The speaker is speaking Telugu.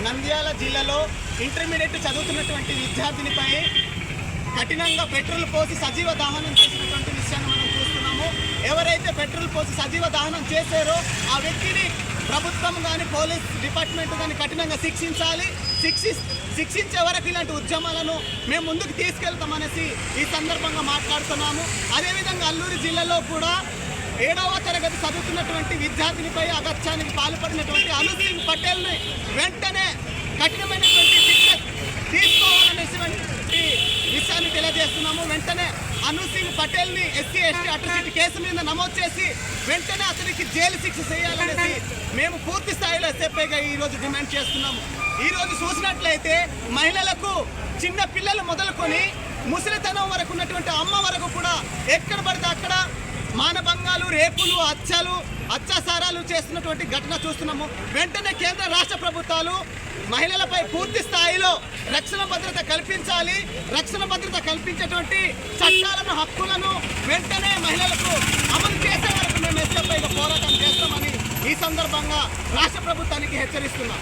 నంద్యాల జిల్లాలో ఇంటర్మీడియట్ చదువుతున్నటువంటి విద్యార్థినిపై కఠినంగా పెట్రోల్ పోసి సజీవ దహనం చేసినటువంటి విషయాన్ని మనం చూస్తున్నాము. ఎవరైతే పెట్రోల్ పోసి సజీవ దహనం చేశారో ఆ వ్యక్తిని ప్రభుత్వం కానీ పోలీస్ డిపార్ట్మెంట్ కానీ కఠినంగా శిక్షించాలి. శిక్షించే వరకు ఇలాంటి ఉద్యమాలను మేము ముందుకు తీసుకెళ్తామనేసి ఈ సందర్భంగా మాట్లాడుతున్నాము. అదేవిధంగా అల్లూరు జిల్లాలో కూడా 7వ తరగతి చదువుతున్నటువంటి విద్యార్థినిపై అగత్యానికి పాల్పడినటువంటి అనుసింగ్ పటేల్ని వెంటనే కఠినమైనటువంటి శిక్ష తీసుకోవాలనేటువంటి విషయాన్ని తెలియజేస్తున్నాము. వెంటనే అనుసింగ్ పటేల్ని ఎస్సీ ఎస్టీ అట్రాసిటీ కేసు మీద నమోదు చేసి వెంటనే అతనికి జైలు శిక్ష చేయాలనేసి మేము పూర్తి స్థాయిలో ఎస్ఎఫ్ఐగా ఈరోజు డిమాండ్ చేస్తున్నాము. ఈరోజు చూసినట్లయితే మహిళలకు చిన్న పిల్లలు మొదలుకొని ముసలితనం వరకు ఉన్నటువంటి అమ్మ వరకు కూడా ఎక్కడ పడితే అక్కడ మానభంగాలు, రేపులు, అత్యాచారాలు చేస్తున్నటువంటి ఘటన చూస్తున్నాము. వెంటనే కేంద్ర రాష్ట్ర ప్రభుత్వాలు మహిళలపై పూర్తి స్థాయిలో రక్షణ భద్రత కల్పించాలి. రక్షణ భద్రత కల్పించేటువంటి చట్టాలను, హక్కులను వెంటనే మహిళలకు అమలు చేసే వరకు మేము ఎస్ఎఫ్ఐగా పోరాటం చేస్తామని ఈ సందర్భంగా రాష్ట్ర ప్రభుత్వానికి హెచ్చరిస్తున్నాం.